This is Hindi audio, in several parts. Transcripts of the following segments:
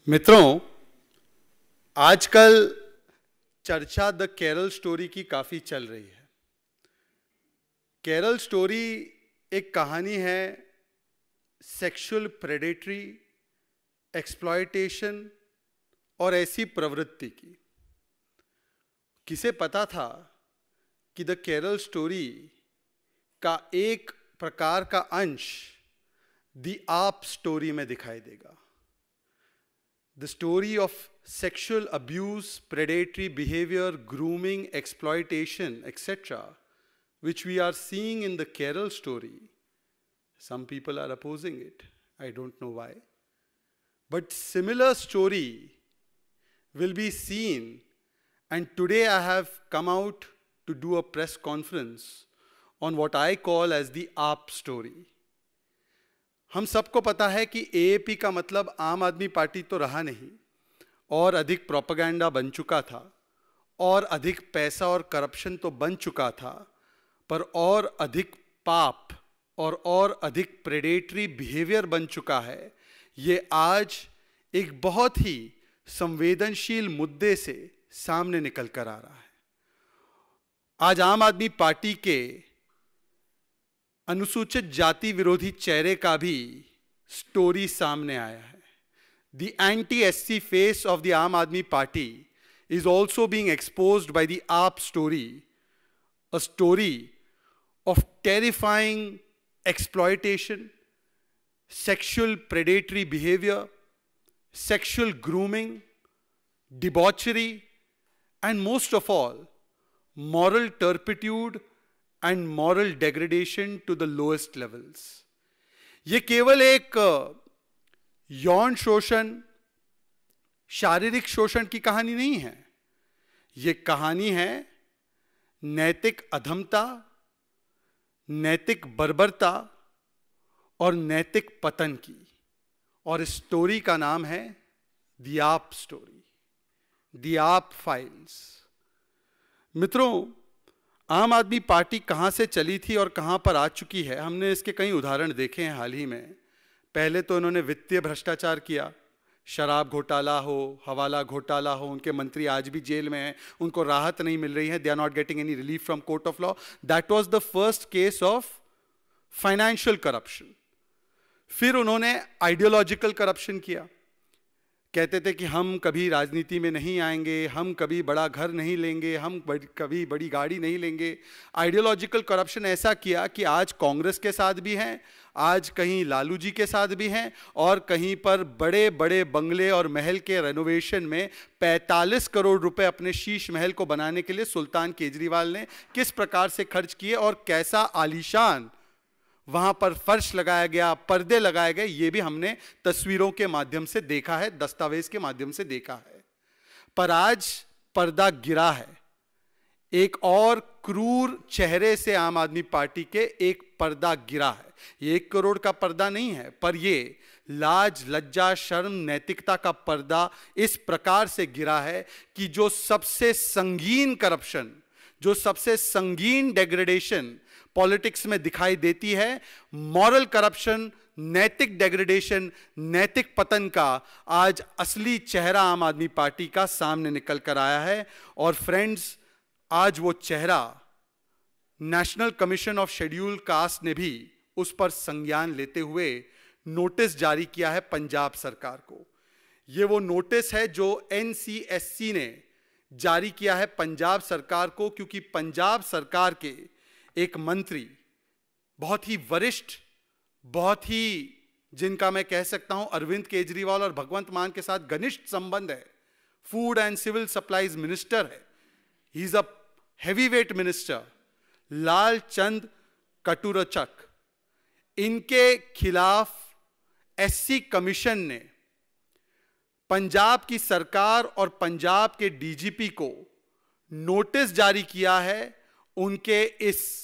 मित्रों, आजकल चर्चा द केरल स्टोरी की काफी चल रही है। केरल स्टोरी एक कहानी है सेक्सुअल प्रेडेटरी, एक्सप्लॉयटेशन और ऐसी प्रवृत्ति की। किसे पता था कि द केरल स्टोरी का एक प्रकार का अंश द आप स्टोरी में दिखाई देगा। The story of sexual abuse, predatory behavior, grooming, exploitation, etc., which we are seeing in the Kerala story. Some people are opposing it. I don't know why. But similar story will be seen, and today I have come out to do a press conference on what I call as the AAP story. हम सबको पता है कि एएपी का मतलब आम आदमी पार्टी तो रहा नहीं, और अधिक प्रोपेगेंडा बन चुका था, और अधिक पैसा और करप्शन तो बन चुका था, पर और अधिक पाप और अधिक प्रेडेटरी बिहेवियर बन चुका है। ये आज एक बहुत ही संवेदनशील मुद्दे से सामने निकल कर आ रहा है। आज आम आदमी पार्टी के अनुसूचित जाति विरोधी चेहरे का भी स्टोरी सामने आया है। The anti-SC face of the Aam Aadmi Party is also being exposed by the AAP story, a story of terrifying exploitation, sexual predatory behavior, sexual grooming, debauchery, and most of all, moral turpitude and moral degradation to the lowest levels. ये केवल एक यौन शोषण, शारीरिक शोषण की कहानी नहीं है। ये कहानी है नैतिक अधमता, नैतिक बर्बरता और नैतिक पतन की। और इस स्टोरी का नाम है द आप स्टोरी, द आप फाइल्स। मित्रों, आम आदमी पार्टी कहां से चली थी और कहां पर आ चुकी है, हमने इसके कई उदाहरण देखे हैं हाल ही में। पहले तो इन्होंने वित्तीय भ्रष्टाचार किया, शराब घोटाला हो, हवाला घोटाला हो, उनके मंत्री आज भी जेल में हैं, उनको राहत नहीं मिल रही है, they are not getting any relief from court of law. That was the first case of financial corruption. फिर उन्होंने आइडियोलॉजिकल करप्शन किया। कहते थे कि हम कभी राजनीति में नहीं आएंगे, हम कभी बड़ा घर नहीं लेंगे, हम कभी बड़ी गाड़ी नहीं लेंगे। आइडियोलॉजिकल करप्शन ऐसा किया कि आज कांग्रेस के साथ भी हैं, आज कहीं लालू जी के साथ भी हैं, और कहीं पर बड़े बड़े बंगले और महल के रेनोवेशन में 45 करोड़ रुपए अपने शीश महल को बनाने के लिए सुल्तान केजरीवाल ने किस प्रकार से खर्च किए और कैसा आलीशान वहां पर फर्श लगाया गया, पर्दे लगाए गए, ये भी हमने तस्वीरों के माध्यम से देखा है, दस्तावेज के माध्यम से देखा है। पर आज पर्दा गिरा है। एक और क्रूर चेहरे से आम आदमी पार्टी के एक पर्दा गिरा है। ये 1 करोड़ का पर्दा नहीं है, पर ये लाज, लज्जा, शर्म, नैतिकता का पर्दा इस प्रकार से गिरा है कि जो सबसे संगीन करप्शन, जो सबसे संगीन डेग्रेडेशन पॉलिटिक्स में दिखाई देती है, मॉरल करप्शन, नैतिक डेग्रेडेशन, नैतिक पतन का, आज असली चेहरा आम आदमी पार्टी का सामने निकल कर आया है। और फ्रेंड्स, आज वो चेहरा national commission of scheduled caste ने भी उस पर संज्ञान लेते हुए नोटिस जारी किया है पंजाब सरकार को। ये वो नोटिस है जो NCSC ने जारी किया है पंजाब सरकार को, क्योंकि पंजाब सरकार के एक मंत्री, बहुत ही वरिष्ठ, बहुत ही, जिनका मैं कह सकता हूं अरविंद केजरीवाल और भगवंत मान के साथ घनिष्ठ संबंध है, food and civil supplies minister है, he is a heavyweight minister, Lal Chand Kataruchak, इनके खिलाफ SC कमीशन ने पंजाब की सरकार और पंजाब के DGP को नोटिस जारी किया है उनके इस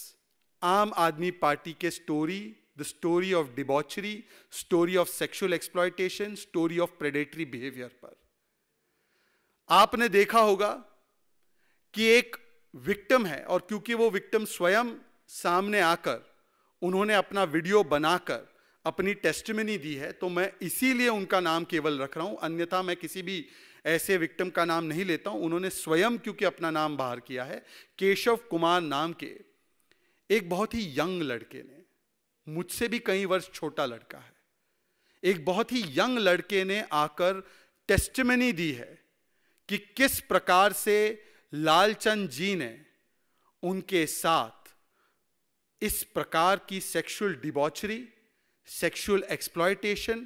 आम आदमी पार्टी के story, the story of debauchery, story of sexual exploitation, story of predatory behaviour पर। आपने देखा होगा कि एक विक्टिम है, और क्योंकि वो विक्टिम स्वयं सामने आकर उन्होंने अपना वीडियो बनाकर अपनी टेस्टिमनी दी है, तो मैं इसीलिए उनका नाम केवल रख रहा हूं, अन्यथा मैं किसी भी ऐसे विक्टिम का नाम नहीं लेता हूं। उन्होंने स्वयं क्योंकि अपना नाम बाहर किया है, केशव कुमार नाम के एक बहुत ही यंग लड़के ने, मुझसे भी कई वर्ष छोटा लड़का है, एक बहुत ही यंग लड़के ने आकर टेस्टिमनी दी है कि किस प्रकार से लालचंद जी ने उनके साथ इस प्रकार की सेक्सुअल डिबॉचरी, सेक्सुअल एक्सप्लॉयटेशन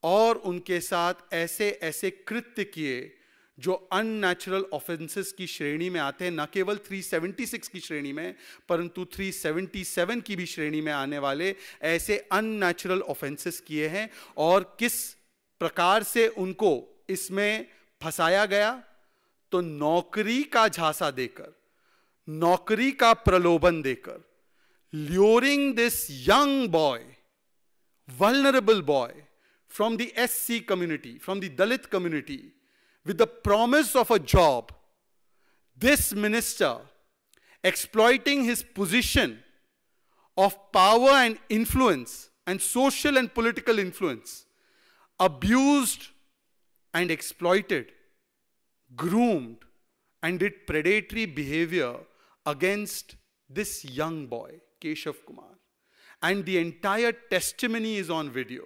और उनके साथ ऐसे ऐसे कृत्य किए जो अननेचुरल ऑफेंसेस की श्रेणी में आते हैं, न केवल 376 की श्रेणी में परंतु 377 की भी श्रेणी में आने वाले ऐसे अननेचुरल ऑफेंसेस किए हैं, और किस प्रकार से उनको इसमें फंसाया गया। तो नौकरी का झांसा देकर, नौकरी का प्रलोभन देकर, luring this young boy, vulnerable boy from the SC community, from the Dalit community, with the promise of a job, this minister, exploiting his position of power and influence and social and political influence, abused and exploited, groomed and did predatory behavior against this young boy, Keshav Kumar. And the entire testimony is on video.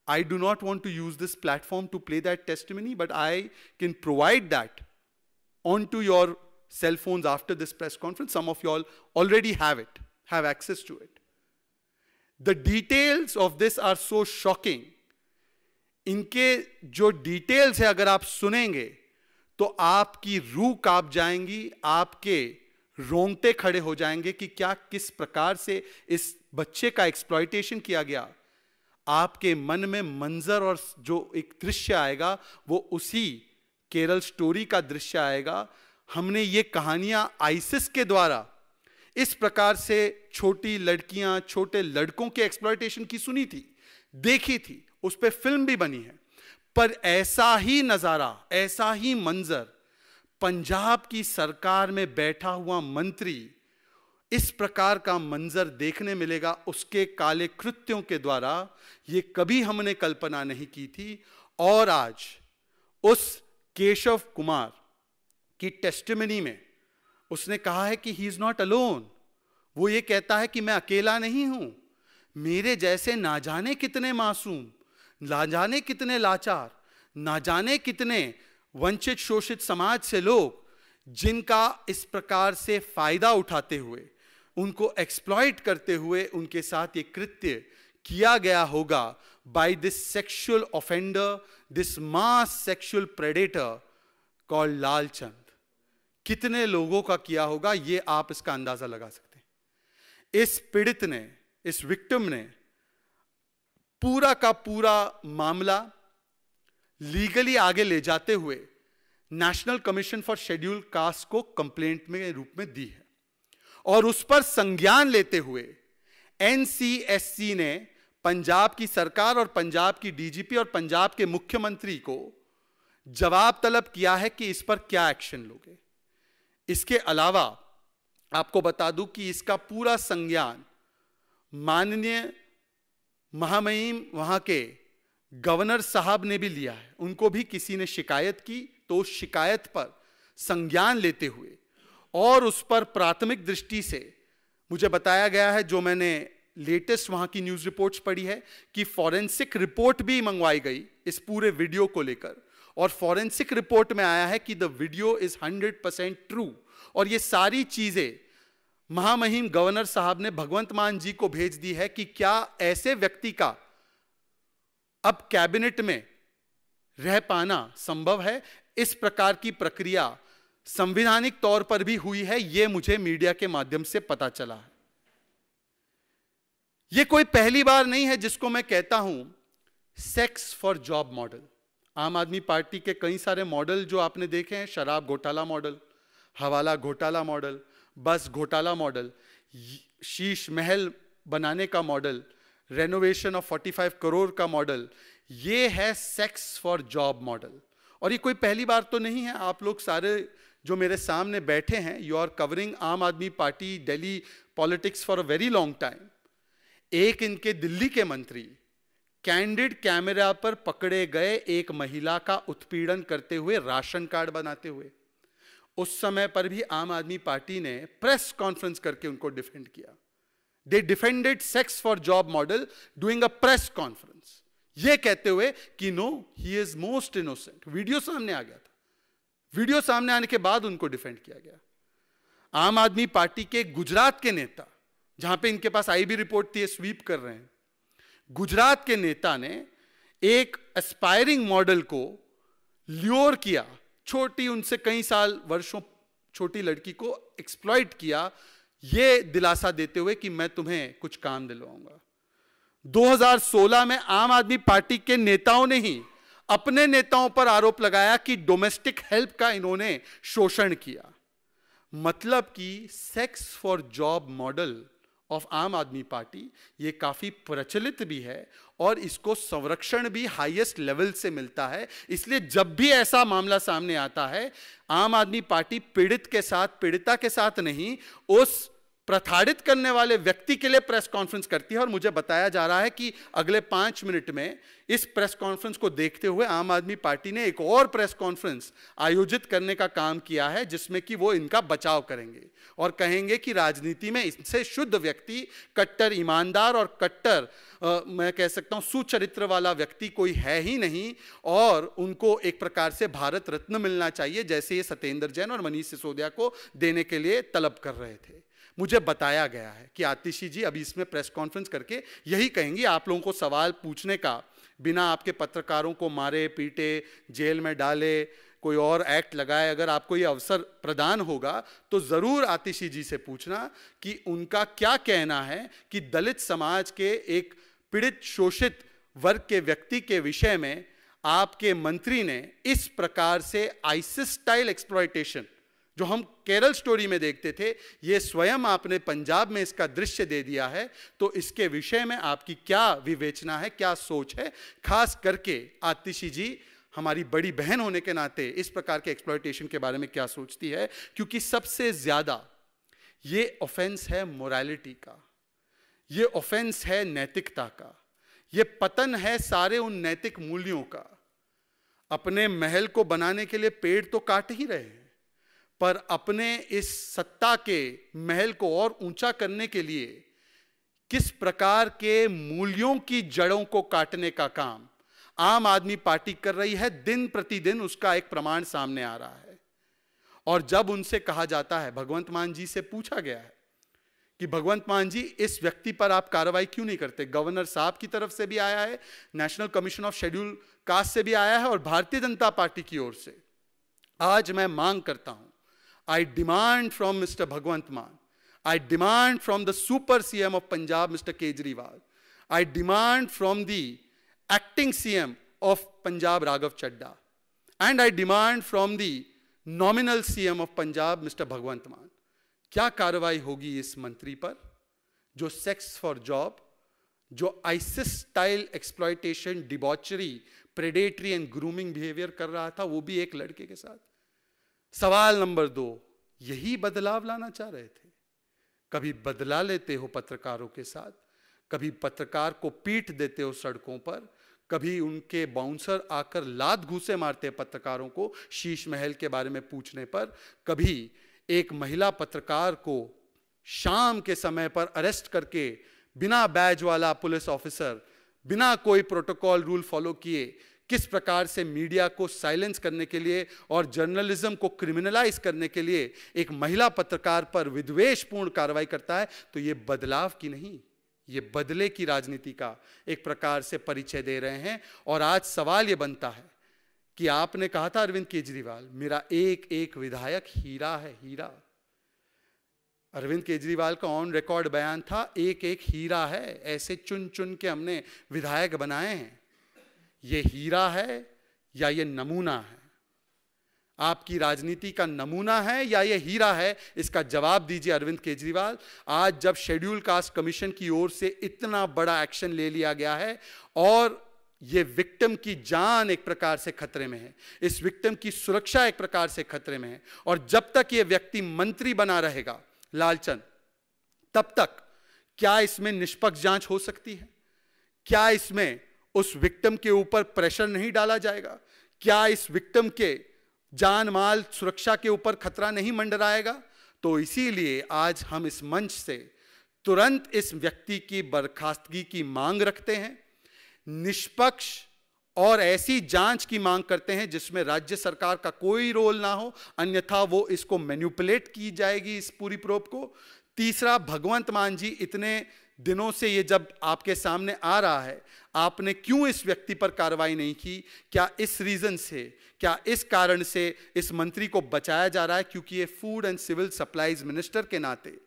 I do not want to use this platform to play that testimony, but I can provide that onto your cell phones after this press conference. Some of you all already have it, have access to it. The details of this are so shocking. इनके जो details है अगर आप सुनेंगे तो आपकी रूह कांप जाएंगी, आपके रोंगटे खड़े हो जाएंगे कि क्या किस प्रकार से इस बच्चे का एक्सप्लॉयटेशन किया गया। आपके मन में मंजर और जो एक दृश्य आएगा वो उसी केरल स्टोरी का दृश्य आएगा। हमने ये कहानियां आईसिस के द्वारा इस प्रकार से छोटी लड़कियां, छोटे लड़कों के एक्सप्लॉयटेशन की सुनी थी, देखी थी, उस पर फिल्म भी बनी है, पर ऐसा ही नजारा, ऐसा ही मंजर पंजाब की सरकार में बैठा हुआ मंत्री, इस प्रकार का मंजर देखने मिलेगा उसके काले कृत्यों के द्वारा, ये कभी हमने कल्पना नहीं की थी। और आज उस केशव कुमार की टेस्टिमनी में उसने कहा है कि ही इज नॉट अलोन। वो ये कहता है कि मैं अकेला नहीं हूं, मेरे जैसे ना जाने कितने मासूम, ना जाने कितने लाचार, ना जाने कितने वंचित शोषित समाज से लोग, जिनका इस प्रकार से फायदा उठाते हुए, उनको एक्सप्लॉइट करते हुए उनके साथ ये कृत्य किया गया होगा by this sexual offender, this mass sexual predator called Lalchand. कितने लोगों का किया होगा ये आप इसका अंदाजा लगा सकते हैं। इस पीड़ित ने, इस विक्टिम ने पूरा का पूरा मामला लीगली आगे ले जाते हुए national commission for scheduled caste को कंप्लेंट में रूप में दी है, और उस पर संज्ञान लेते हुए एनसीएससी ने पंजाब की सरकार और पंजाब की डीजीपी और पंजाब के मुख्यमंत्री को जवाब तलब किया है कि इस पर क्या एक्शन लोगे। इसके अलावा आपको बता दूं कि इसका पूरा संज्ञान माननीय महामहिम वहां के गवर्नर साहब ने भी लिया है। उनको भी किसी ने शिकायत की तो उस शिकायत पर संज्ञान लेते हुए और उस पर प्राथमिक दृष्टि से मुझे बताया गया है, जो मैंने लेटेस्ट वहां की न्यूज रिपोर्ट्स पढ़ी है, कि फॉरेंसिक रिपोर्ट भी मंगवाई गई इस पूरे वीडियो को लेकर, और फॉरेंसिक रिपोर्ट में आया है कि द वीडियो इज 100% ट्रू। और ये सारी चीजें महामहिम गवर्नर साहब ने भगवंत मान जी को भेज दी है कि क्या ऐसे व्यक्ति का अब कैबिनेट में रह पाना संभव है। इस प्रकार की प्रक्रिया संवैधानिक तौर पर भी हुई है, यह मुझे मीडिया के माध्यम से पता चला है। यह कोई पहली बार नहीं है जिसको मैं कहता हूं सेक्स फॉर जॉब मॉडल। आम आदमी पार्टी के कई सारे मॉडल जो आपने देखे हैं, शराब घोटाला मॉडल, हवाला घोटाला मॉडल, बस घोटाला मॉडल, शीश महल बनाने का मॉडल, रेनोवेशन ऑफ 45 करोड़ का मॉडल, ये है सेक्स फॉर जॉब मॉडल। और ये कोई पहली बार तो नहीं है। आप लोग सारे जो मेरे सामने बैठे हैं, यू आर कवरिंग आम आदमी party Delhi politics for a very long time. एक इनके दिल्ली के मंत्री कैंडिड कैमरा पर पकड़े गए एक महिला का उत्पीड़न करते हुए राशन कार्ड बनाते हुए। उस समय पर भी आम आदमी पार्टी ने प्रेस कॉन्फ्रेंस करके उनको डिफेंड किया। They defended sex for job model doing a press conference, ये कहते हुए कि no, he is most innocent. Video सामने आ गया था, वीडियो सामने आने के बाद उनको डिफेंड किया गया। आम आदमी पार्टी के गुजरात के नेता, जहां पे इनके पास आईबी रिपोर्ट थी, स्वीप कर रहे हैं, गुजरात के नेता ने एक एस्पायरिंग मॉडल को ल्योर किया, छोटी, उनसे कई साल वर्षों छोटी लड़की को एक्सप्लॉइट किया, यह दिलासा देते हुए कि मैं तुम्हें कुछ काम दिलवाऊंगा। 2016 में आम आदमी पार्टी के नेताओं ने ही अपने नेताओं पर आरोप लगाया कि डोमेस्टिक हेल्प का इन्होंने शोषण किया। मतलब कि sex for job model of आम आदमी पार्टी ये काफी प्रचलित भी है और इसको संरक्षण भी हाईएस्ट लेवल से मिलता है। इसलिए जब भी ऐसा मामला सामने आता है, आम आदमी पार्टी पीड़ित के साथ, पीड़िता के साथ नहीं, उस प्रताड़ित करने वाले व्यक्ति के लिए प्रेस कॉन्फ्रेंस करती है। और मुझे बताया जा रहा है कि अगले 5 मिनट में इस प्रेस कॉन्फ्रेंस को देखते हुए आम आदमी पार्टी ने एक और प्रेस कॉन्फ्रेंस आयोजित करने का काम किया है, जिसमें कि वो इनका बचाव करेंगे और कहेंगे कि राजनीति में इससे शुद्ध व्यक्ति, कट्टर ईमानदार और कट्टर मैं कह सकता हूं सुचरित्र वाला व्यक्ति कोई है ही नहीं, और उनको एक प्रकार से भारत रत्न मिलना चाहिए, जैसे ये सत्येंद्र जैन और मनीष सिसोदिया को देने के लिए तलब कर रहे थे। मुझे बताया गया है कि आतिशी जी अभी इसमें प्रेस कॉन्फ्रेंस करके यही कहेंगी, आप लोगों को सवाल पूछने का, बिना आपके पत्रकारों को मारे पीटे, जेल में डाले, कोई और एक्ट लगाए, अगर आपको ये अवसर प्रदान होगा तो जरूर आतिशी जी से पूछना कि उनका क्या कहना है कि दलित समाज के एक पीड़ित शोषित वर्ग के व्यक्ति के विषय में आपके मंत्री ने इस प्रकार से आईसिस स्टाइल एक्सप्लॉयटेशन, जो हम केरल स्टोरी में देखते थे, ये स्वयं आपने पंजाब में इसका दृश्य दे दिया है। तो इसके विषय में आपकी क्या विवेचना है, क्या सोच है? खास करके आतिशी जी हमारी बड़ी बहन होने के नाते इस प्रकार के एक्सप्लॉयटेशन के बारे में क्या सोचती है? क्योंकि सबसे ज्यादा ये ऑफेंस है मोरालिटी का, ये ऑफेंस है नैतिकता का, ये पतन है सारे उन नैतिक मूल्यों का। अपने महल को बनाने के लिए पेड़ तो काट ही रहे हैं, पर अपने इस सत्ता के महल को और ऊंचा करने के लिए किस प्रकार के मूल्यों की जड़ों को काटने का काम आम आदमी पार्टी कर रही है, दिन प्रतिदिन उसका एक प्रमाण सामने आ रहा है। और जब उनसे कहा जाता है, भगवंत मान जी से पूछा गया है कि भगवंत मान जी इस व्यक्ति पर आप कार्रवाई क्यों नहीं करते? गवर्नर साहब की तरफ से भी आया है, national commission of schedule caste से भी आया है और भारतीय जनता पार्टी की ओर से। आज मैं मांग करता हूं, I demand from Mr. Bhagwant Maan, I demand from the super CM of Punjab, Mr. Kejriwal, I demand from the acting CM of Punjab, Raghav Chadha, and I demand from the nominal CM of Punjab, Mr. Bhagwant Maan, क्या कार्रवाई होगी इस मंत्री पर जो सेक्स फॉर जॉब, जो ISIS style exploitation, debauchery, predatory and grooming behaviour कर रहा था, वो भी एक लड़के के साथ। सवाल नंबर 2, यही बदलाव लाना चाह रहे थे? कभी बदला लेते हो पत्रकारों के साथ, कभी पत्रकार को पीट देते हो सड़कों पर, कभी उनके बाउंसर आकर लात घूसे मारते हैं पत्रकारों को शीश महल के बारे में पूछने पर, कभी एक महिला पत्रकार को शाम के समय पर अरेस्ट करके बिना बैज वाला पुलिस ऑफिसर, बिना कोई प्रोटोकॉल रूल फॉलो किए किस प्रकार से मीडिया को साइलेंस करने के लिए और जर्नलिज्म को क्रिमिनलाइज करने के लिए एक महिला पत्रकार पर विद्वेषपूर्ण कार्रवाई करता है। तो ये बदलाव की नहीं, ये बदले की राजनीति का एक प्रकार से परिचय दे रहे हैं। और आज सवाल ये बनता है कि आपने कहा था अरविंद केजरीवाल, मेरा एक एक विधायक हीरा है, हीरा। अरविंद केजरीवाल का ऑन रिकॉर्ड बयान था, एक एक हीरा है, ऐसे चुन चुन के हमने विधायक बनाए हैं। ये हीरा है या ये नमूना है? आपकी राजनीति का नमूना है या ये हीरा है? इसका जवाब दीजिए अरविंद केजरीवाल। आज जब शेड्यूल कास्ट कमीशन की ओर से इतना बड़ा एक्शन ले लिया गया है और ये विक्टिम की जान एक प्रकार से खतरे में है, इस विक्टिम की सुरक्षा एक प्रकार से खतरे में है, और जब तक ये व्यक्ति मंत्री बना रहेगा लालचंद, तब तक क्या इसमें निष्पक्ष जांच हो सकती है? क्या इसमें उस विक्टिम के ऊपर प्रेशर नहीं डाला जाएगा? क्या इस विक्टिम के जान माल सुरक्षा के ऊपर खतरा नहीं मंडराएगा? तो इसीलिए आज हम इस मंच से तुरंत इस व्यक्ति की बर्खास्तगी की मांग रखते हैं, निष्पक्ष और ऐसी जांच की मांग करते हैं जिसमें राज्य सरकार का कोई रोल ना हो, अन्यथा वो इसको मैनिपुलेट की जाएगी इस पूरी प्रोब को। तीसरा, भगवंत मान जी, इतने दिनों से ये जब आपके सामने आ रहा है, आपने क्यों इस व्यक्ति पर कार्रवाई नहीं की? क्या इस रीजन से, क्या इस कारण से इस मंत्री को बचाया जा रहा है क्योंकि ये food and civil supplies minister के नाते?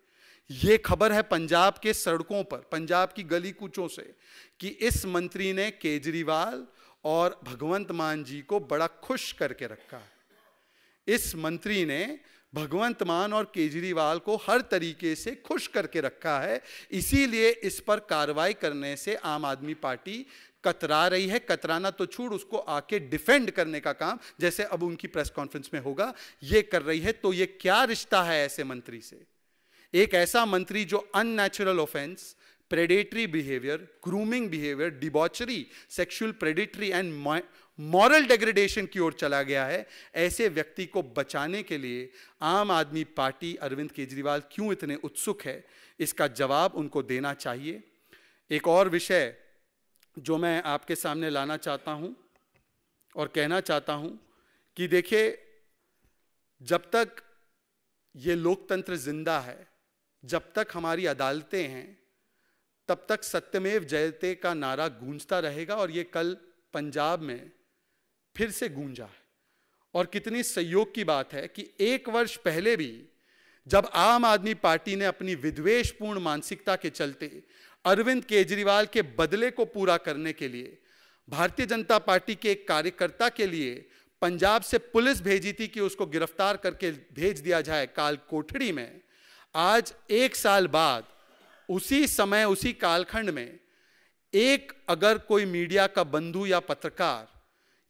ये खबर है पंजाब के सड़कों पर, पंजाब की गली कूचों से, कि इस मंत्री ने केजरीवाल और भगवंत मान जी को बड़ा खुश करके रखा है। इस मंत्री ने भगवंत मान और केजरीवाल को हर तरीके से खुश करके रखा है, इसीलिए इस पर कार्रवाई करने से आम आदमी पार्टी कतरा रही है। कतराना तो छोड़, उसको आके डिफेंड करने का काम, जैसे अब उनकी प्रेस कॉन्फ्रेंस में होगा, ये कर रही है। तो ये क्या रिश्ता है ऐसे मंत्री से? एक ऐसा मंत्री जो unnatural offence, predatory behaviour, grooming behaviour, debauchery, sexual predatory and moral degradation की ओर चला गया है, ऐसे व्यक्ति को बचाने के लिए आम आदमी पार्टी, अरविंद केजरीवाल क्यों इतने उत्सुक है, इसका जवाब उनको देना चाहिए। एक और विषय जो मैं आपके सामने लाना चाहता हूं और कहना चाहता हूं कि देखिए, जब तक ये लोकतंत्र जिंदा है, जब तक हमारी अदालतें हैं, तब तक सत्यमेव जयते का नारा गूंजता रहेगा। और ये कल पंजाब में फिर से गूंजा है। और कितनी संयोग की बात है कि एक वर्ष पहले भी जब आम आदमी पार्टी ने अपनी विद्वेषपूर्ण मानसिकता के चलते अरविंद केजरीवाल के बदले को पूरा करने के लिए भारतीय जनता पार्टी के एक कार्यकर्ता के लिए पंजाब से पुलिस भेजी थी कि उसको गिरफ्तार करके भेज दिया जाए काल कोठड़ी में, आज एक साल बाद उसी समय, उसी कालखंड में एक अगर कोई मीडिया का बंधु या पत्रकार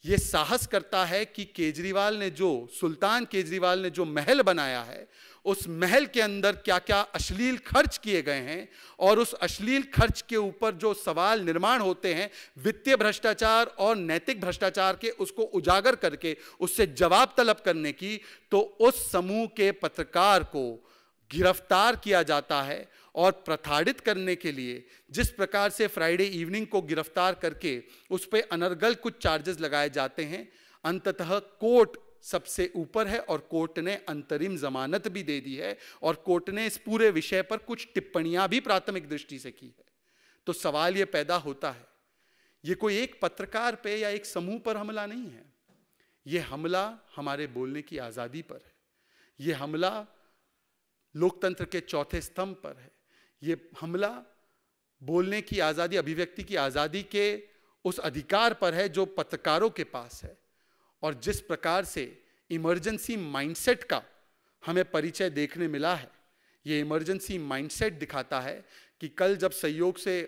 ये साहस करता है कि केजरीवाल ने जो, सुल्तान केजरीवाल ने जो महल बनाया है, उस महल के अंदर क्या क्या अश्लील खर्च किए गए हैं, और उस अश्लील खर्च के ऊपर जो सवाल निर्माण होते हैं वित्तीय भ्रष्टाचार और नैतिक भ्रष्टाचार के, उसको उजागर करके उससे जवाब तलब करने की, तो उस समूह के पत्रकार को गिरफ्तार किया जाता है। और प्रताड़ित करने के लिए जिस प्रकार से फ्राइडे इवनिंग को गिरफ्तार करके उस पर अनर्गल कुछ चार्जेस लगाए जाते हैं, अंततः कोर्ट सबसे ऊपर है और कोर्ट ने अंतरिम जमानत भी दे दी है, और कोर्ट ने इस पूरे विषय पर कुछ टिप्पणियां भी प्राथमिक दृष्टि से की है। तो सवाल यह पैदा होता है, यह कोई एक पत्रकार पे या एक समूह पर हमला नहीं है, यह हमला हमारे बोलने की आज़ादी पर है, यह हमला लोकतंत्र के चौथे स्तंभ पर है, ये हमला बोलने की आज़ादी, अभिव्यक्ति की आज़ादी के उस अधिकार पर है जो पत्रकारों के पास है। और जिस प्रकार से इमरजेंसी माइंडसेट का हमें परिचय देखने मिला है, ये इमरजेंसी माइंडसेट दिखाता है कि कल जब संयोग से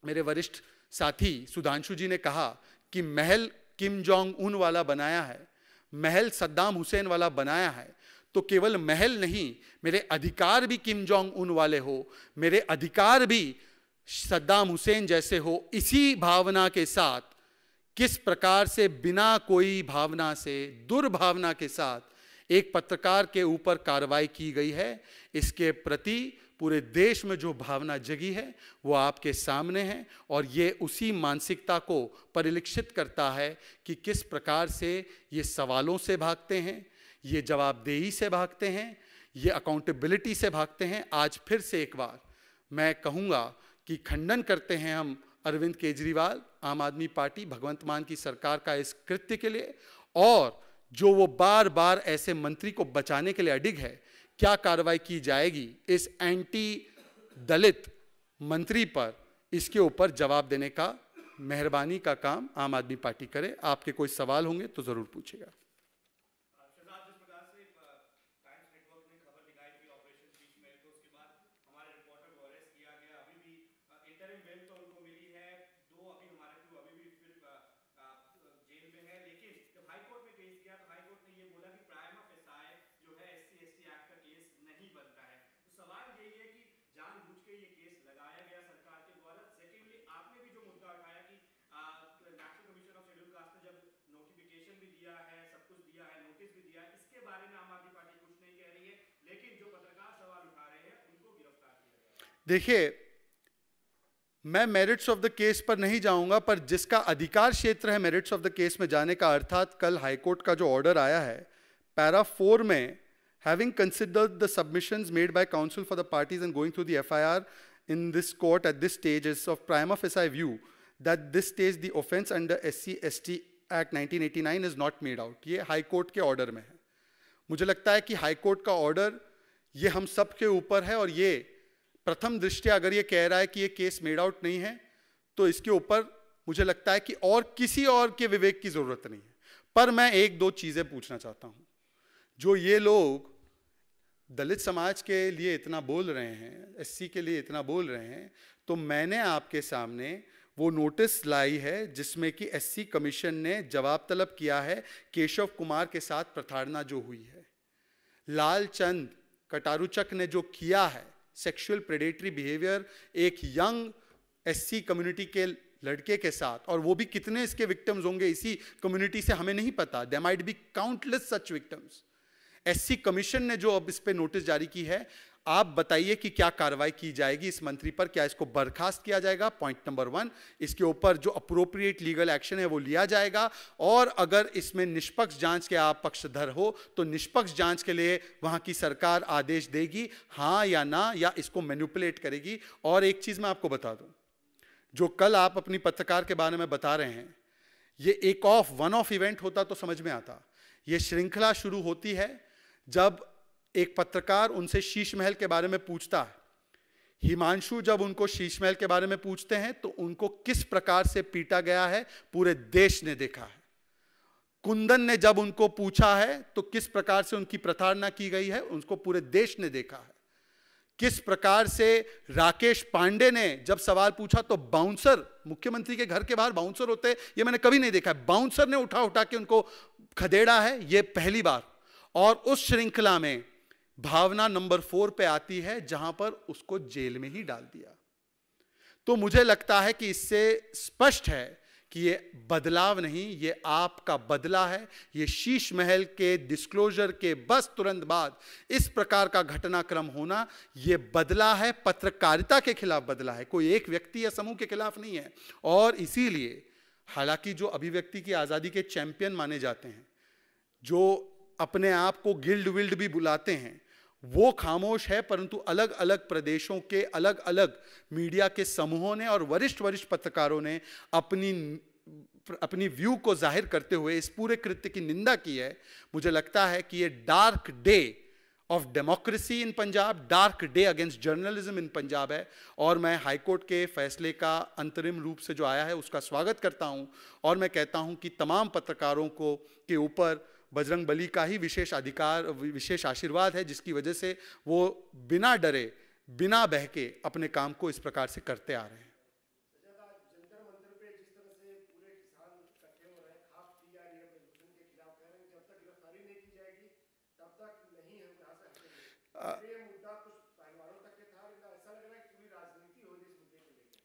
मेरे वरिष्ठ साथी सुधांशु जी ने कहा कि महल किम जोंग उन वाला बनाया है, महल सद्दाम हुसैन वाला बनाया है, तो केवल महल नहीं, मेरे अधिकार भी किम जोंग उन वाले हो, मेरे अधिकार भी सद्दाम हुसैन जैसे हो। इसी भावना के साथ किस प्रकार से बिना कोई भावना से, दुर्भावना के साथ एक पत्रकार के ऊपर कार्रवाई की गई है, इसके प्रति पूरे देश में जो भावना जगी है वो आपके सामने है। और ये उसी मानसिकता को परिलक्षित करता है कि किस प्रकार से ये सवालों से भागते हैं, ये जवाबदेही से भागते हैं, ये अकाउंटेबिलिटी से भागते हैं। आज फिर से एक बार मैं कहूँगा कि खंडन करते हैं हम अरविंद केजरीवाल, आम आदमी पार्टी, भगवंत मान की सरकार का इस कृत्य के लिए, और जो वो बार बार ऐसे मंत्री को बचाने के लिए अडिग है। क्या कार्रवाई की जाएगी इस एंटी दलित मंत्री पर, इसके ऊपर जवाब देने का मेहरबानी का काम आम आदमी पार्टी करे। आपके कोई सवाल होंगे तो जरूर पूछेगा। देखिए, मैं मेरिट्स ऑफ द केस पर नहीं जाऊंगा, पर जिसका अधिकार क्षेत्र है मेरिट्स ऑफ द केस में जाने का, अर्थात कल हाईकोर्ट का जो ऑर्डर आया है पैरा 4 में, having considered the submissions made by counsel for the parties and going through the FIR in this court at this stage is of prima facie view that this stage the offence under SC/ST Act 1989 is not made out। ये हाई कोर्ट के ऑर्डर में है। मुझे लगता है कि हाई कोर्ट का ऑर्डर ये हम सब के ऊपर है, और ये प्रथम दृष्टया अगर ये कह रहा है कि ये केस मेड आउट नहीं है, तो इसके ऊपर मुझे लगता है कि और किसी और के विवेक की जरूरत नहीं है। पर मैं एक दो चीजें पूछना चाहता हूं। जो ये लोग दलित समाज के लिए इतना बोल रहे हैं, एससी के लिए इतना बोल रहे हैं, तो मैंने आपके सामने वो नोटिस लाई है जिसमें कि एससी कमीशन ने जवाब तलब किया है केशव कुमार के साथ प्रताड़ना जो हुई है, लालचंद कटारुचक ने जो किया है, सेक्सुअल प्रेडेटरी बिहेवियर एक यंग एससी कम्युनिटी के लड़के के साथ, और वो भी कितने इसके विक्टिम्स होंगे इसी कम्युनिटी से हमें नहीं पता, there might be countless such victims. SC commission ने जो अब इस पे नोटिस जारी की है, आप बताइए कि क्या कार्रवाई की जाएगी इस मंत्री पर, क्या इसको बर्खास्त किया जाएगा, पॉइंट नंबर 1। इसके ऊपर जो अप्रोप्रिएट लीगल एक्शन है वो लिया जाएगा, और अगर इसमें निष्पक्ष जांच के आप पक्षधर हो तो निष्पक्ष जांच के लिए वहां की सरकार आदेश देगी, हाँ या ना, या इसको मैनिपुलेट करेगी। और एक चीज मैं आपको बता दूं, जो कल आप अपनी पत्रकार के बारे में बता रहे हैं, ये एक वन ऑफ इवेंट होता तो समझ में आता। ये श्रृंखला शुरू होती है जब एक पत्रकार उनसे शीश महल के बारे में पूछता है। हिमांशु जब उनको शीश महल के बारे में पूछते हैं तो उनको किस प्रकार से पीटा गया है पूरे देश ने देखा है। कुंदन ने जब उनको पूछा है तो किस प्रकार से उनकी प्रताड़ना की गई है, उसको पूरे देश ने देखा है। किस प्रकार से राकेश पांडे ने जब सवाल पूछा तो बाउंसर, मुख्यमंत्री के घर के बाहर बाउंसर होते, ये मैंने कभी नहीं देखा है, बाउंसर ने उठा उठा के उनको खदेड़ा है, ये पहली बार। और उस श्रृंखला में भावना नंबर 4 पे आती है जहां पर उसको जेल में ही डाल दिया। तो मुझे लगता है कि इससे स्पष्ट है कि ये बदलाव नहीं, ये आपका बदला है। ये शीश महल के डिस्क्लोजर के बस तुरंत बाद इस प्रकार का घटनाक्रम होना, ये बदला है, पत्रकारिता के खिलाफ बदला है, कोई एक व्यक्ति या समूह के खिलाफ नहीं है। और इसीलिए हालांकि जो अभिव्यक्ति की आजादी के चैंपियन माने जाते हैं, जो अपने आप को गिल्ड विल्ड भी बुलाते हैं, वो खामोश है, परंतु अलग अलग प्रदेशों के अलग अलग मीडिया के समूहों ने और वरिष्ठ पत्रकारों ने अपनी व्यू को जाहिर करते हुए इस पूरे कृत्य की निंदा की है। मुझे लगता है कि ये dark day of democracy in Punjab, dark day against journalism in Punjab है। और मैं हाईकोर्ट के फैसले का अंतरिम रूप से जो आया है उसका स्वागत करता हूं, और मैं कहता हूं कि तमाम पत्रकारों को के ऊपर बजरंग बली का ही विशेष अधिकार, विशेष आशीर्वाद है, जिसकी वजह से वो बिना डरे, बिना बहके अपने काम को इस प्रकार से करते आ रहे हैं।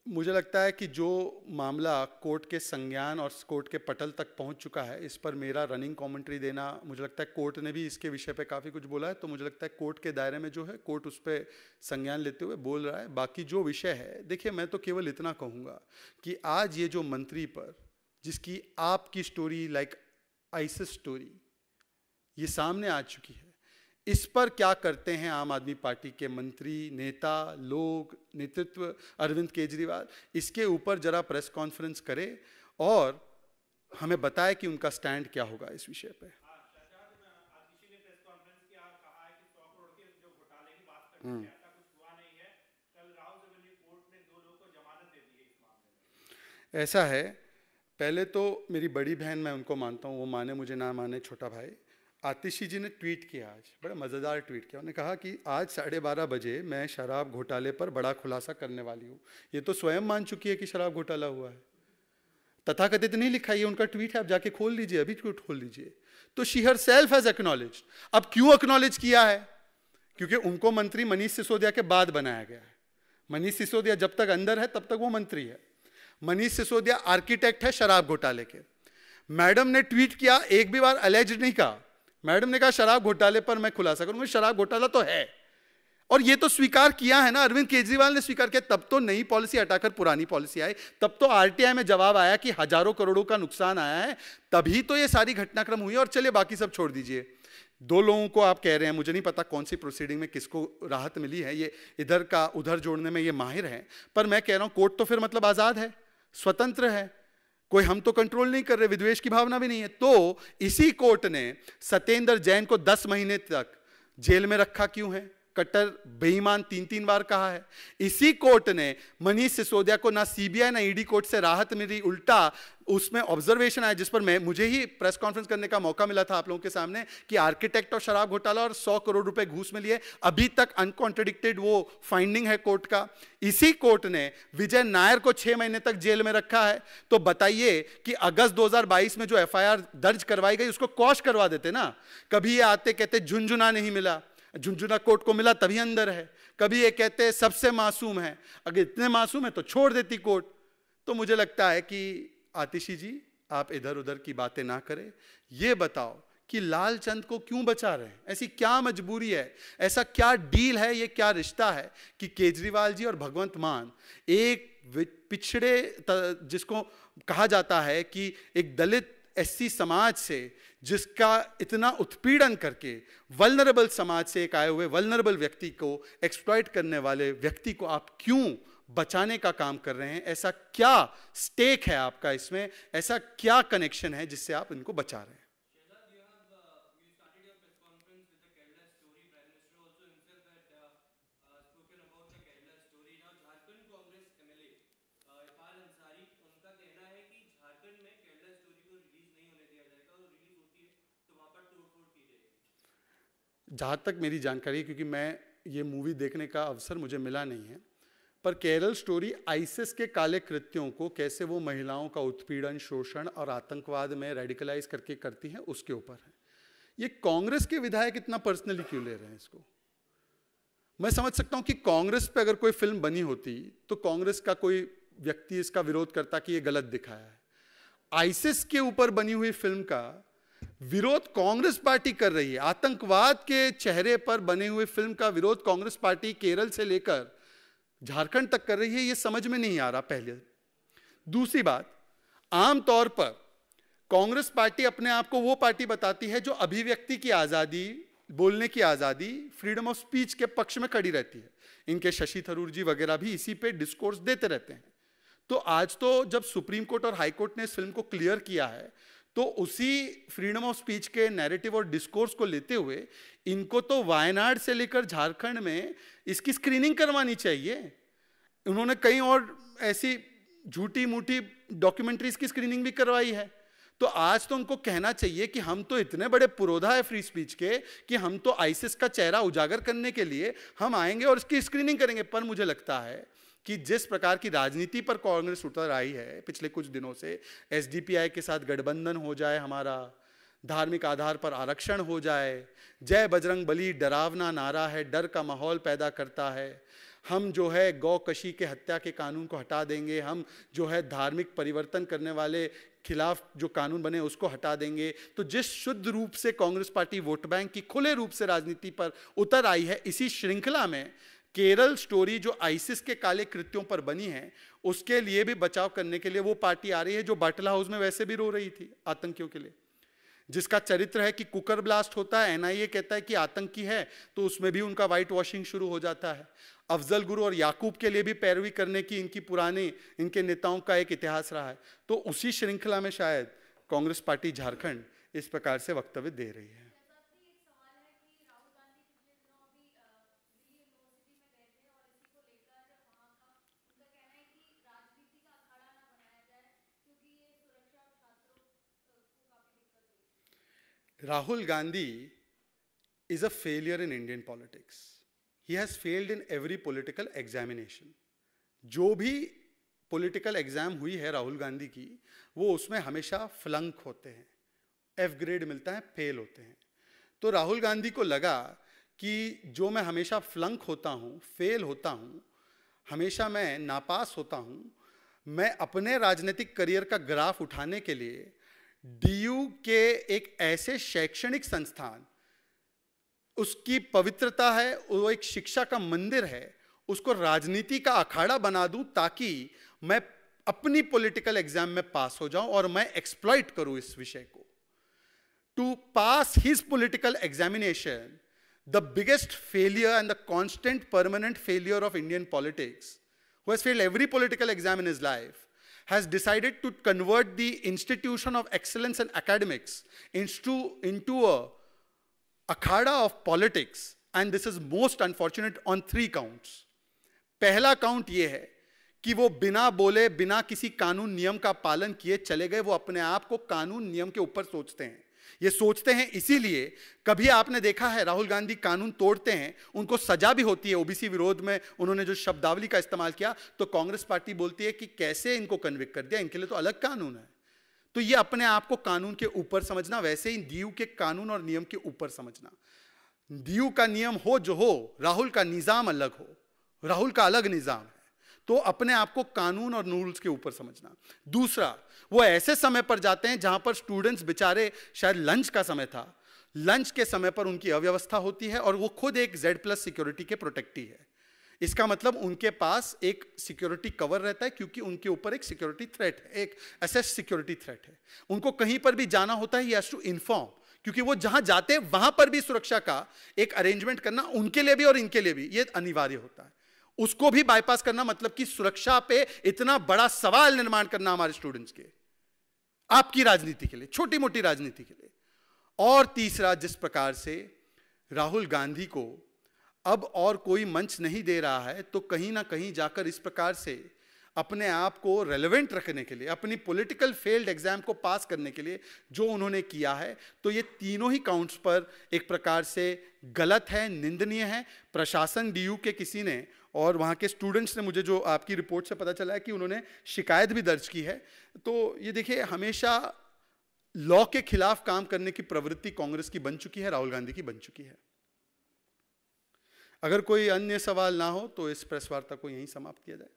मुझे लगता है कि जो मामला कोर्ट के संज्ञान और कोर्ट के पटल तक पहुंच चुका है, इस पर मेरा रनिंग कमेंट्री देना, मुझे लगता है कोर्ट ने भी इसके विषय पे काफ़ी कुछ बोला है, तो मुझे लगता है कोर्ट के दायरे में जो है कोर्ट उस पर संज्ञान लेते हुए बोल रहा है। बाकी जो विषय है, देखिए मैं तो केवल इतना कहूँगा कि आज ये जो मंत्री पर, जिसकी आपकी स्टोरी लाइक आइसिस स्टोरी ये सामने आ चुकी है, इस पर क्या करते हैं आम आदमी पार्टी के मंत्री, नेता, लोग, नेतृत्व, अरविंद केजरीवाल, इसके ऊपर जरा प्रेस कॉन्फ्रेंस करे और हमें बताए कि उनका स्टैंड क्या होगा इस विषय पे। ऐसा है, पहले तो मेरी बड़ी बहन, मैं उनको मानता हूँ, वो माने मुझे ना माने, छोटा भाई आतिशी जी ने ट्वीट किया आज, बड़ा मज़ेदार ट्वीट किया। उन्होंने कहा कि आज 12:30 बजे मैं शराब घोटाले पर बड़ा खुलासा करने वाली हूँ। ये तो स्वयं मान चुकी है कि शराब घोटाला हुआ है, तथाकथित नहीं लिखा, ये उनका ट्वीट है, आप जाके खोल लीजिए, अभी ट्वीट खोल लीजिए। तो शी हरसेल्फ हैज एक्नॉलेज्ड। अब क्यों एक्नॉलेज किया है? क्योंकि उनको मंत्री मनीष सिसोदिया के बाद बनाया गया है। मनीष सिसोदिया जब तक अंदर है तब तक वो मंत्री है। मनीष सिसोदिया आर्किटेक्ट है शराब घोटाले के। मैडम ने ट्वीट किया, एक भी बार अलेज्ड नहीं कहा। मैडम ने कहा शराब घोटाले पर मैं खुलासा करूंगा, शराब घोटाला तो है और ये तो स्वीकार किया है ना, अरविंद केजरीवाल ने स्वीकार किया, तब तो नई पॉलिसी हटाकर पुरानी पॉलिसी आई, तब तो आरटीआई में जवाब आया कि हजारों करोड़ों का नुकसान आया है, तभी तो ये सारी घटनाक्रम हुई। और चलिए बाकी सब छोड़ दीजिए, 2 लोगों को आप कह रहे हैं, मुझे नहीं पता कौन सी प्रोसीडिंग में किसको राहत मिली है, ये इधर का उधर जोड़ने में ये माहिर है, पर मैं कह रहा हूं कोर्ट तो फिर मतलब आजाद है, स्वतंत्र है, कोई हम तो कंट्रोल नहीं कर रहे, विद्वेष की भावना भी नहीं है। तो इसी कोर्ट ने सत्येंद्र जैन को 10 महीने तक जेल में रखा क्यों है? कट्टर बेईमान 3 बार कहा है। इसी कोर्ट ने मनीष सिसोदिया को ना सीबीआई ना ईडी कोर्ट से राहत मिली, उल्टा उसमें ऑब्जर्वेशन आया जिस पर मुझे ही प्रेस कॉन्फ्रेंस करने का मौका मिला था आप लोगों के सामने, कि आर्किटेक्ट और शराब घोटाला और 100 करोड़ रुपए घूस में लिए, अभी तक अनकॉन्ट्रडिक्टेड वो फाइंडिंग है कोर्ट का। इसी कोर्ट ने विजय नायर को 6 महीने तक जेल में रखा है। तो बताइए कि अगस्त 2022 में जो एफआईआर दर्ज करवाई गई उसको क्वॉश करवा देते ना। कभी ये आते कहते झुंझुना नहीं मिला, झुंझुना कोर्ट को मिला तभी अंदर है, कभी ये कहते हैं सबसे मासूम है, अगर इतने मासूम है तो छोड़ देती कोर्ट। तो मुझे लगता है कि आतिशी जी आप इधर उधर की बातें ना करें, ये बताओ कि लालचंद को क्यों बचा रहे हैं? ऐसी क्या मजबूरी है, ऐसा क्या डील है, ये क्या रिश्ता है कि केजरीवाल जी और भगवंत मान एक पिछड़े जिसको कहा जाता है कि एक दलित एससी समाज से जिसका इतना उत्पीड़न करके वल्नरेबल समाज से एक आए हुए वल्नरेबल व्यक्ति को एक्सप्लॉइट करने वाले व्यक्ति को आप क्यों बचाने का काम कर रहे हैं? ऐसा क्या स्टेक है आपका इसमें, ऐसा क्या कनेक्शन है जिससे आप इनको बचा रहे हैं? जहाँ तक मेरी जानकारी है, क्योंकि मैं ये मूवी देखने का अवसर मुझे मिला नहीं है, पर केरल स्टोरी आईसिस के काले कृत्यों को कैसे वो महिलाओं का उत्पीड़न, शोषण और आतंकवाद में रेडिकलाइज करके करती हैं उसके ऊपर है। ये कांग्रेस के विधायक इतना पर्सनली क्यों ले रहे हैं इसको? मैं समझ सकता हूं कि कांग्रेस पे अगर कोई फिल्म बनी होती तो कांग्रेस का कोई व्यक्ति इसका विरोध करता कि ये गलत दिखाया है। आईसिस के ऊपर बनी हुई फिल्म का विरोध कांग्रेस पार्टी कर रही है, आतंकवाद के चेहरे पर बने हुए फिल्म का विरोध कांग्रेस पार्टी केरल से लेकर झारखंड तक कर रही है, ये समझ में नहीं आ रहा। पहले दूसरी बात, आमतौर पर कांग्रेस पार्टी अपने आप को वो पार्टी बताती है जो अभिव्यक्ति की आजादी, बोलने की आजादी, फ्रीडम ऑफ स्पीच के पक्ष में खड़ी रहती है। इनके शशि थरूर जी वगैरह भी इसी पे डिस्कोर्स देते रहते हैं। तो आज तो जब सुप्रीम कोर्ट और हाई कोर्ट ने इस फिल्म को क्लियर किया है, तो उसी फ्रीडम ऑफ स्पीच के नैरेटिव और डिस्कोर्स को लेते हुए इनको तो वायनाड से लेकर झारखंड में इसकी स्क्रीनिंग करवानी चाहिए। उन्होंने कई और ऐसी झूठी मूठी डॉक्यूमेंट्रीज की स्क्रीनिंग भी करवाई है। तो आज तो उनको कहना चाहिए कि हम तो इतने बड़े पुरोधा है फ्री स्पीच के कि हम तो आईसिस का चेहरा उजागर करने के लिए हम आएंगे और इसकी स्क्रीनिंग करेंगे। पर मुझे लगता है कि जिस प्रकार की राजनीति पर कांग्रेस उतर आई है पिछले कुछ दिनों से, एसडीपीआई के साथ गठबंधन हो जाए, हमारा धार्मिक आधार पर आरक्षण हो जाए, जय बजरंग बली डरावना नारा है, डर का माहौल पैदा करता है, हम जो है गौकशी के हत्या के कानून को हटा देंगे, हम जो है धार्मिक परिवर्तन करने वाले खिलाफ जो कानून बने उसको हटा देंगे। तो जिस शुद्ध रूप से कांग्रेस पार्टी वोट बैंक की खुले रूप से राजनीति पर उतर आई है, इसी श्रृंखला में केरल स्टोरी जो आईसिस के काले कृत्यों पर बनी है उसके लिए भी बचाव करने के लिए वो पार्टी आ रही है जो बाटला हाउस में वैसे भी रो रही थी आतंकियों के लिए, जिसका चरित्र है कि कुकर ब्लास्ट होता है, एनआईए कहता है कि आतंकी है, तो उसमें भी उनका व्हाइट वॉशिंग शुरू हो जाता है। अफजल गुरु और याकूब के लिए भी पैरवी करने की इनकी पुरानी इनके नेताओं का एक इतिहास रहा है। तो उसी श्रृंखला में शायद कांग्रेस पार्टी झारखंड इस प्रकार से वक्तव्य दे रही है। Rahul Gandhi is a failure in Indian politics. He has failed in every political examination. जो भी पॉलिटिकल एग्जाम हुई है राहुल गांधी की, वो उसमें हमेशा फ्लंक होते हैं, एफ ग्रेड मिलता है, फेल होते हैं। तो राहुल गांधी को लगा कि जो मैं हमेशा फ्लंक होता हूँ, फेल होता हूँ, हमेशा मैं नापास होता हूँ, मैं अपने राजनीतिक करियर का ग्राफ उठाने के लिए डीयू के एक ऐसे शैक्षणिक संस्थान उसकी पवित्रता है, वो एक शिक्षा का मंदिर है, उसको राजनीति का अखाड़ा बना दूं ताकि मैं अपनी पॉलिटिकल एग्जाम में पास हो जाऊं और मैं एक्सप्लॉइट करूं इस विषय को. To pass his political examination, the biggest failure and the constant permanent failure of Indian politics, who has failed every political exam in his life, has decided to convert the institution of excellence and academics into a akhada of politics, and this is most unfortunate on 3 counts. पहला काउंट ये है कि वो बिना बोले, बिना किसी कानून नियम का पालन किए चले गए. वो अपने आप को कानून नियम के ऊपर सोचते हैं. ये सोचते हैं इसीलिए, कभी आपने देखा है राहुल गांधी कानून तोड़ते हैं, उनको सजा भी होती है. ओबीसी विरोध में उन्होंने जो शब्दावली का इस्तेमाल किया, तो कांग्रेस पार्टी बोलती है कि कैसे इनको कन्विक्ट कर दिया, इनके लिए तो अलग कानून है. तो ये अपने आप को कानून के ऊपर समझना, वैसे ही डीयू के कानून और नियम के ऊपर समझना. डीयू का नियम हो जो हो, राहुल का निजाम अलग हो, राहुल का अलग निजाम है, तो अपने आप को कानून और रूल्स के ऊपर समझना. दूसरा, वो ऐसे समय पर जाते हैं जहां पर स्टूडेंट्स बेचारे, शायद लंच का समय था, लंच के समय पर उनकी अव्यवस्था होती है और वो खुद एक Z+ सिक्योरिटी के प्रोटेक्टी है. इसका मतलब उनके पास एक सिक्योरिटी कवर रहता है, क्योंकि उनके ऊपर एक सिक्योरिटी थ्रेट है, एक असेस सिक्योरिटी थ्रेट है. उनको कहीं पर भी जाना होता है, ही हैज टू इन्फॉर्म, क्योंकि वो जहां जाते हैं वहां पर भी सुरक्षा का एक अरेंजमेंट करना उनके लिए भी और इनके लिए भी ये अनिवार्य होता है. उसको भी बाईपास करना, मतलब कि सुरक्षा पे इतना बड़ा सवाल निर्माण करना हमारे स्टूडेंट्स के, आपकी राजनीति के लिए, छोटी मोटी राजनीति के लिए. और तीसरा, जिस प्रकार से राहुल गांधी को अब और कोई मंच नहीं दे रहा है, तो कहीं ना कहीं जाकर इस प्रकार से अपने आप को रेलेवेंट रखने के लिए, अपनी पॉलिटिकल फेल्ड एग्जाम को पास करने के लिए जो उन्होंने किया है, तो ये तीनों ही काउंट्स पर एक प्रकार से गलत है, निंदनीय है. प्रशासन डीयू के किसी ने और वहाँ के स्टूडेंट्स ने, मुझे जो आपकी रिपोर्ट से पता चला है कि उन्होंने शिकायत भी दर्ज की है. तो ये देखिए, हमेशा लॉ के खिलाफ काम करने की प्रवृत्ति कांग्रेस की बन चुकी है, राहुल गांधी की बन चुकी है. अगर कोई अन्य सवाल ना हो तो इस प्रेस वार्ता को यहीं समाप्त किया जाए.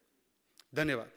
धन्यवाद.